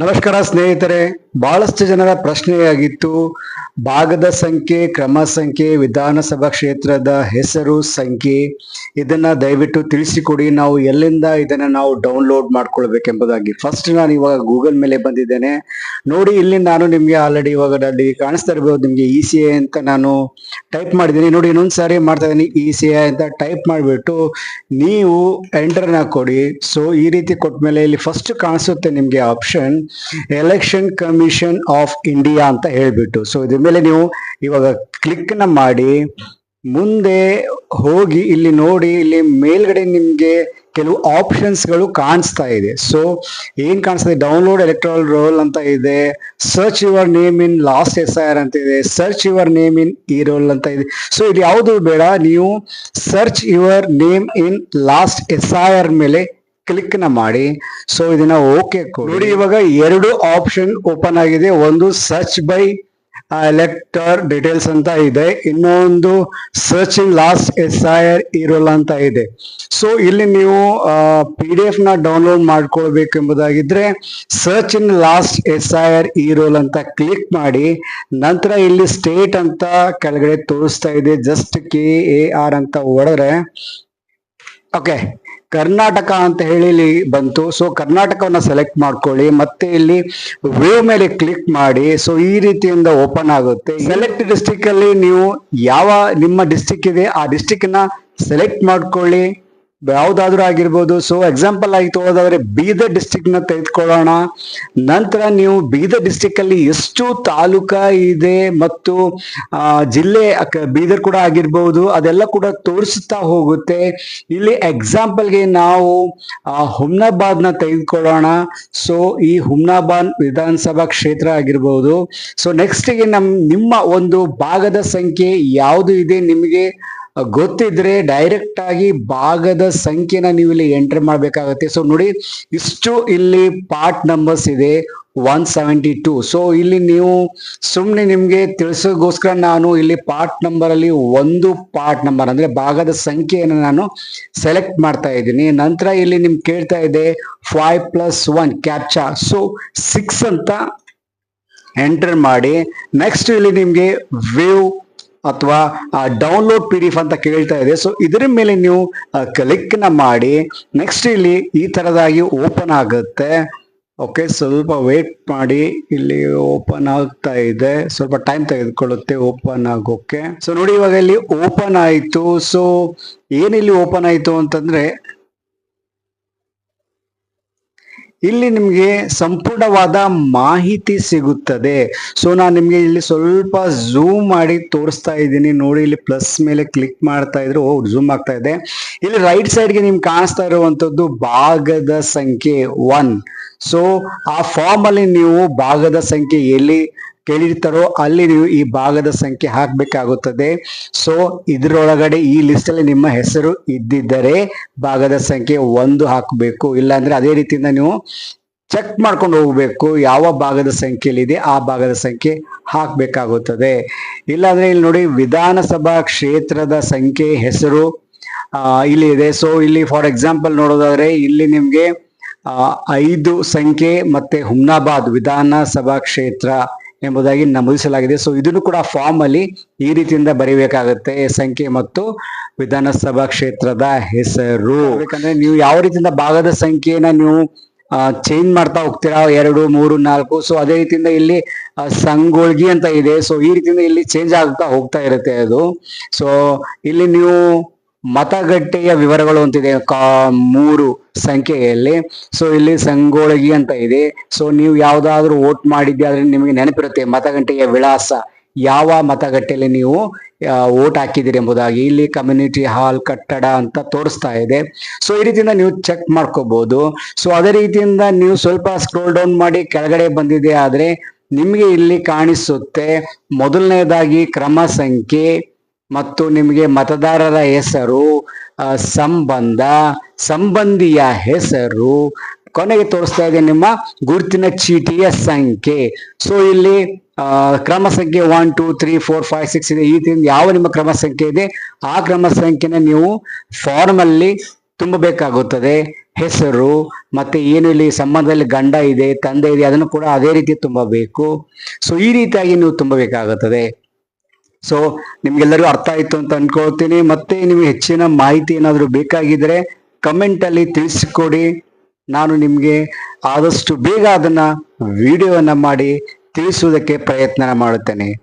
ನಮಸ್ಕಾರ ಸ್ನೇಹಿತರೆ, ಬಹಳಷ್ಟು ಜನರ ಪ್ರಶ್ನೆಯಾಗಿತ್ತು ಭಾಗದ ಸಂಖ್ಯೆ, ಕ್ರಮ ಸಂಖ್ಯೆ, ವಿಧಾನಸಭಾ ಕ್ಷೇತ್ರದ ಹೆಸರು, ಸಂಖ್ಯೆ ಇದನ್ನ ದಯವಿಟ್ಟು ತಿಳಿಸಿಕೊಡಿ. ನಾವು ಎಲ್ಲಿಂದ ಇದನ್ನ ನಾವು ಡೌನ್ಲೋಡ್ ಮಾಡ್ಕೊಳ್ಬೇಕೆಂಬುದಾಗಿ. ಫಸ್ಟ್ ನಾನು ಇವಾಗ ಗೂಗಲ್ ಮೇಲೆ ಬಂದಿದ್ದೇನೆ. ನೋಡಿ, ಇಲ್ಲಿ ನಾನು ನಿಮ್ಗೆ ಆಲ್ರೆಡಿ ಇವಾಗ ಅಲ್ಲಿ ಕಾಣಿಸ್ತಾ ಇರಬಹುದು ನಿಮ್ಗೆ ECI ಅಂತ ನಾನು ಟೈಪ್ ಮಾಡಿದ್ದೀನಿ. ನೋಡಿ, ಇನ್ನೊಂದ್ಸಾರಿ ಮಾಡ್ತಾ ಇದ್ದೀನಿ, ECI ಅಂತ ಟೈಪ್ ಮಾಡಿಬಿಟ್ಟು ನೀವು ಎಂಟರ್ ಕೊಡಿ. ಸೊ ಈ ರೀತಿ ಕೊಟ್ಮೇಲೆ ಇಲ್ಲಿ ಫಸ್ಟ್ ಕಾಣಿಸುತ್ತೆ ನಿಮ್ಗೆ option election commission of India ಅಂತ ಹೇಳ್ಬಿಟ್ಟು. ಸೊ ಇದ್ರ ಮೇಲೆ ನೀವು ಇವಾಗ ಕ್ಲಿಕ್ ಮಾಡಿ ಮುಂದೆ ಹೋಗಿ ಇಲ್ಲಿ ನೋಡಿ, ಇಲ್ಲಿ ಮೇಲ್ಗಡೆ ನಿಮ್ಗೆ ಕೆಲವು ಆಪ್ಷನ್ಸ್ ಗಳು ಕಾಣಿಸ್ತಾ ಇದೆ. ಸೊ ಏನ್ ಕಾಣಿಸ್ತಾ ಇದೆ, ಡೌನ್ಲೋಡ್ ಎಲೆಕ್ಟ್ರಲ್ ರೋಲ್ ಅಂತ ಇದೆ, search your name in last SIR ಅಂತ ಇದೆ, ಸರ್ಚ್ ಯುವರ್ ನೇಮ್ ಇನ್ ಈ ರೋಲ್ ಅಂತ ಇದೆ. ಸೊ ಇಲ್ಲಿ ಯಾವುದು ಬೇಡ, ನೀವು search your name in last SIR ಮೇಲೆ ಕ್ಲಿಕ್ ಮಾಡಿ. ಸೊ ಇದನ್ನ ಓಕೆ ನೋಡಿ. ಇವಾಗ ಎರಡು ಆಪ್ಷನ್ ಓಪನ್ ಆಗಿದೆ. ಒಂದು ಸರ್ಚ್ ಬೈ ಎಲೆಕ್ಟರ್ ಡೀಟೇಲ್ಸ್ ಅಂತ ಇದೆ, ಇನ್ನೊಂದು ಸರ್ಚಿಂಗ್ ಲಾಸ್ಟ್ SIR ಇರೋಲ್ಲ ಅಂತ ಇದೆ. ಸೊ ಇಲ್ಲಿ ನೀವು PDF ನ ಡೌನ್ಲೋಡ್ ಮಾಡ್ಕೊಳ್ಬೇಕೆಂಬುದಾಗಿದ್ರೆ search in last SIR eroll ಅಂತ ಕ್ಲಿಕ್ ಮಾಡಿ. ನಂತರ ಇಲ್ಲಿ ಸ್ಟೇಟ್ ಅಂತ ಕೆಳಗಡೆ ತೋರಿಸ್ತಾ ಇದೆ, ಜಸ್ಟ್ KAR ಅಂತ ಹೊಡೆದ್ರೆ ಓಕೆ ಕರ್ನಾಟಕ ಅಂತ ಹೇಳಿ ಇಲ್ಲಿ ಬಂತು. ಸೊ ಕರ್ನಾಟಕವನ್ನ ಸೆಲೆಕ್ಟ್ ಮಾಡ್ಕೊಳ್ಳಿ, ಮತ್ತೆ ಇಲ್ಲಿ ವ್ಯೂ ಮೇಲೆ ಕ್ಲಿಕ್ ಮಾಡಿ. ಸೊ ಈ ರೀತಿಯಿಂದ ಓಪನ್ ಆಗುತ್ತೆ. ಸೆಲೆಕ್ಟ್ ಡಿಸ್ಟ್ರಿಕ್ಟ್ ಅಲ್ಲಿ ನೀವು ಯಾವ ನಿಮ್ಮ ಡಿಸ್ಟ್ರಿಕ್ಟ್ ಇದೆ ಆ ಡಿಸ್ಟ್ರಿಕ್ಟ್ ನ ಸೆಲೆಕ್ಟ್ ಮಾಡ್ಕೊಳ್ಳಿ, ಯಾವ್ದಾದ್ರು ಆಗಿರ್ಬೋದು. ಸೊ ಎಕ್ಸಾಂಪಲ್ ಆಗಿ ತಗೋದಾದ್ರೆ ಬೀದರ್ ಡಿಸ್ಟ್ರಿಕ್ಟ್ ನ ತೆಗೆದುಕೊಳ್ಳೋಣ. ನಂತರ ನೀವು ಬೀದರ್ ಡಿಸ್ಟ್ರಿಕ್ಟ್ ಅಲ್ಲಿ ಎಷ್ಟು ತಾಲೂಕಾ ಇದೆ ಮತ್ತು ಜಿಲ್ಲೆ ಬೀದರ್ ಕೂಡ ಆಗಿರ್ಬೋದು, ಅದೆಲ್ಲ ಕೂಡ ತೋರಿಸ್ತಾ ಹೋಗುತ್ತೆ. ಇಲ್ಲಿ ಎಕ್ಸಾಂಪಲ್ಗೆ ನಾವು ಹುಮ್ನಾಬಾದ್ ನ ತೆಗೆದುಕೊಳ್ಳೋಣ. ಸೊ ಈ ಹುಮ್ನಾಬಾದ್ ವಿಧಾನಸಭಾ ಕ್ಷೇತ್ರ ಆಗಿರ್ಬೋದು. ಸೊ ನೆಕ್ಸ್ಟ್ ಗೆ ನಿಮ್ಮ ಒಂದು ಭಾಗದ ಸಂಖ್ಯೆ ಯಾವುದು ಇದೆ ನಿಮಗೆ ಗೊತ್ತಿದ್ರೆ ಡೈರೆಕ್ಟ್ ಆಗಿ ಭಾಗದ ಸಂಖ್ಯೆನ ನೀವು ಇಲ್ಲಿ ಎಂಟರ್ ಮಾಡ್ಬೇಕಾಗತ್ತೆ. ಸೊ ನೋಡಿ, ಇಷ್ಟು ಇಲ್ಲಿ ಪಾರ್ಟ್ ನಂಬರ್ಸ್ ಇದೆ 172. ಸೊ ಇಲ್ಲಿ ನೀವು ಸುಮ್ಮನೆ ನಿಮ್ಗೆ ತಿಳಿಸೋಗೋಸ್ಕರ ನಾನು ಇಲ್ಲಿ ಪಾರ್ಟ್ ನಂಬರ್ ಅಲ್ಲಿ ಒಂದು ಪಾರ್ಟ್ ನಂಬರ್ ಅಂದ್ರೆ ಭಾಗದ ಸಂಖ್ಯೆಯನ್ನು ನಾನು ಸೆಲೆಕ್ಟ್ ಮಾಡ್ತಾ ಇದ್ದೀನಿ. ನಂತರ ಇಲ್ಲಿ ನಿಮ್ಗೆ ಕೇಳ್ತಾ ಇದೆ 5+1 ಕ್ಯಾಪ್ಚಾ. ಸೊ 6 ಅಂತ ಎಂಟರ್ ಮಾಡಿ. ನೆಕ್ಸ್ಟ್ ಇಲ್ಲಿ ನಿಮ್ಗೆ ವ್ಯೂ ಅಥವಾ ಡೌನ್ಲೋಡ್ PDF ಅಂತ ಕೇಳ್ತಾ ಇದೆ. ಸೊ ಇದರ ಮೇಲೆ ನೀವು ಕ್ಲಿಕ್ ಮಾಡಿ. ನೆಕ್ಸ್ಟ್ ಇಲ್ಲಿ ಈ ತರದಾಗಿ ಓಪನ್ ಆಗುತ್ತೆ. ಓಕೆ, ಸ್ವಲ್ಪ ವೇಟ್ ಮಾಡಿ, ಇಲ್ಲಿ ಓಪನ್ ಆಗ್ತಾ ಇದೆ, ಸ್ವಲ್ಪ ಟೈಮ್ ತೆಗೆದುಕೊಳ್ಳುತ್ತೆ ಓಪನ್ ಆಗೋಕೆ. ಸೊ ನೋಡಿ, ಇವಾಗ ಇಲ್ಲಿ ಓಪನ್ ಆಯ್ತು. ಸೊ ಏನಿಲ್ಲಿ ಓಪನ್ ಆಯ್ತು ಅಂತಂದ್ರೆ ಇಲ್ಲಿ ನಿಮ್ಗೆ ಸಂಪೂರ್ಣವಾದ ಮಾಹಿತಿ ಸಿಗುತ್ತದೆ. ಸೊ ನಾನು ನಿಮ್ಗೆ ಇಲ್ಲಿ ಸ್ವಲ್ಪ ಝೂಮ್ ಮಾಡಿ ತೋರಿಸ್ತಾ ಇದ್ದೀನಿ. ನೋಡಿ, ಇಲ್ಲಿ ಪ್ಲಸ್ ಮೇಲೆ ಕ್ಲಿಕ್ ಮಾಡ್ತಾ ಇದ್ರೆ ಝೂಮ್ ಆಗ್ತಾ ಇದೆ. ಇಲ್ಲಿ ರೈಟ್ ಸೈಡ್ಗೆ ನಿಮ್ಗೆ ಕಾಣಿಸ್ತಾ ಇರುವಂತದ್ದು ಭಾಗದ ಸಂಖ್ಯೆ 1. ಸೊ ಆ ಫಾರ್ಮ್ ಅಲ್ಲಿ ನೀವು ಭಾಗದ ಸಂಖ್ಯೆ ಎಲ್ಲಿ ಕೇಳಿರ್ತಾರೋ ಅಲ್ಲಿ ನೀವು ಈ ಭಾಗದ ಸಂಖ್ಯೆ ಹಾಕ್ಬೇಕಾಗುತ್ತದೆ. ಸೊ ಇದರೊಳಗಡೆ ಈ ಲಿಸ್ಟ್ ಅಲ್ಲಿ ನಿಮ್ಮ ಹೆಸರು ಇದ್ದಿದ್ದರೆ ಭಾಗದ ಸಂಖ್ಯೆ 1 ಹಾಕಬೇಕು. ಇಲ್ಲಾಂದ್ರೆ ಅದೇ ರೀತಿಯಿಂದ ನೀವು ಚೆಕ್ ಮಾಡ್ಕೊಂಡು ಹೋಗ್ಬೇಕು, ಯಾವ ಭಾಗದ ಸಂಖ್ಯೆಯಲ್ಲಿ ಇದೆ ಆ ಭಾಗದ ಸಂಖ್ಯೆ ಹಾಕ್ಬೇಕಾಗುತ್ತದೆ. ಇಲ್ಲಾಂದ್ರೆ ಇಲ್ಲಿ ನೋಡಿ, ವಿಧಾನಸಭಾ ಕ್ಷೇತ್ರದ ಸಂಖ್ಯೆ ಹೆಸರು ಇಲ್ಲಿ ಇದೆ. ಸೊ ಇಲ್ಲಿ ಫಾರ್ ಎಕ್ಸಾಂಪಲ್ ನೋಡೋದಾದ್ರೆ ಇಲ್ಲಿ ನಿಮ್ಗೆ 5 ಸಂಖ್ಯೆ ಮತ್ತೆ ಹುಮ್ನಾಬಾದ್ ವಿಧಾನಸಭಾ ಕ್ಷೇತ್ರ ಎಂಬುದಾಗಿ ನಮೂದಿಸಲಾಗಿದೆ. ಸೊ ಇದನ್ನು ಕೂಡ ಫಾರ್ಮ್ ಅಲ್ಲಿ ಈ ರೀತಿಯಿಂದ ಬರೀಬೇಕಾಗುತ್ತೆ, ಸಂಖ್ಯೆ ಮತ್ತು ವಿಧಾನಸಭಾ ಕ್ಷೇತ್ರದ ಹೆಸರು. ಯಾಕಂದ್ರೆ ನೀವು ಯಾವ ರೀತಿಯಿಂದ ಭಾಗದ ಸಂಖ್ಯೆನ ನೀವು ಚೇಂಜ್ ಮಾಡ್ತಾ ಹೋಗ್ತೀರಾ, 2, 3, 4. ಸೊ ಅದೇ ರೀತಿಯಿಂದ ಇಲ್ಲಿ ಸಂಗೊಳ್ಗಿ ಅಂತ ಇದೆ. ಸೊ ಈ ರೀತಿಯಿಂದ ಇಲ್ಲಿ ಚೇಂಜ್ ಆಗ್ತಾ ಹೋಗ್ತಾ ಇರುತ್ತೆ ಅದು. ಸೊ ಇಲ್ಲಿ ನೀವು ಮತಗಟ್ಟೆಯ ವಿವರಗಳು ಅಂತಿದೆ 3 ಸಂಖ್ಯೆಯಲ್ಲಿ. ಸೊ ಇಲ್ಲಿ ಸಂಗೊಳ್ಗಿ ಅಂತ ಇದೆ. ಸೊ ನೀವು ಯಾವ್ದಾದ್ರು ವೋಟ್ ಮಾಡಿದ್ದೆ ಆದ್ರೆ ನಿಮಗೆ ನೆನಪಿರುತ್ತೆ ಮತಗಟ್ಟೆಯ ವಿಳಾಸ, ಯಾವ ಮತಗಟ್ಟೆಯಲ್ಲಿ ನೀವು ವೋಟ್ ಹಾಕಿದಿರಿ ಎಂಬುದಾಗಿ. ಇಲ್ಲಿ ಕಮ್ಯುನಿಟಿ ಹಾಲ್ ಕಟ್ಟಡ ಅಂತ ತೋರಿಸ್ತಾ ಇದೆ. ಸೊ ಈ ರೀತಿಯಿಂದ ನೀವು ಚೆಕ್ ಮಾಡ್ಕೋಬಹುದು. ಸೊ ಅದೇ ರೀತಿಯಿಂದ ನೀವು ಸ್ವಲ್ಪ ಸ್ಕ್ರೋಲ್ ಡೌನ್ ಮಾಡಿ ಕೆಳಗಡೆ ಬಂದಿದೆ ಆದ್ರೆ ನಿಮ್ಗೆ ಇಲ್ಲಿ ಕಾಣಿಸುತ್ತೆ ಮೊದಲನೇದಾಗಿ ಕ್ರಮ ಸಂಖ್ಯೆ ಮತ್ತು ನಿಮಗೆ ಮತದಾರರ ಹೆಸರು, ಸಂಬಂಧ, ಸಂಬಂಧಿಯ ಹೆಸರು, ಕೊನೆಗೆ ತೋರಿಸ್ತಾ ಇದೆ ನಿಮ್ಮ ಗುರುತಿನ ಚೀಟಿಯ ಸಂಖ್ಯೆ. ಸೊ ಇಲ್ಲಿ ಕ್ರಮ ಸಂಖ್ಯೆ 1 2 3 4 5 6 ಇದೆ. ಈ ರೀತಿಯಿಂದ ಯಾವ ನಿಮ್ಮ ಕ್ರಮ ಸಂಖ್ಯೆ ಇದೆ ಆ ಕ್ರಮ ಸಂಖ್ಯೆನ ನೀವು ಫಾರ್ಮ್ ಅಲ್ಲಿ ತುಂಬಬೇಕಾಗುತ್ತದೆ. ಹೆಸರು, ಮತ್ತೆ ಏನು ಇಲ್ಲಿ ಸಂಬಂಧದಲ್ಲಿ ಗಂಡ ಇದೆ, ತಂದೆ ಇದೆ, ಅದನ್ನು ಕೂಡ ಅದೇ ರೀತಿ ತುಂಬಬೇಕು. ಸೊ ಈ ರೀತಿಯಾಗಿ ನೀವು ತುಂಬಬೇಕಾಗುತ್ತದೆ. ಸೊ ನಿಮ್ಗೆಲ್ಲರಿಗೂ ಅರ್ಥ ಆಯ್ತು ಅಂತ ಅನ್ಕೊಳ್ತೀನಿ. ಮತ್ತೆ ನಿಮ್ಗೆ ಹೆಚ್ಚಿನ ಮಾಹಿತಿ ಏನಾದರೂ ಬೇಕಾಗಿದ್ರೆ ಕಮೆಂಟ್ ಅಲ್ಲಿ ತಿಳಿಸಿಕೊಡಿ. ನಾನು ನಿಮ್ಗೆ ಆದಷ್ಟು ಬೇಗ ಅದನ್ನ ವಿಡಿಯೋವನ್ನ ಮಾಡಿ ತಿಳಿಸುವುದಕ್ಕೆ ಪ್ರಯತ್ನ ಮಾಡುತ್ತೇನೆ.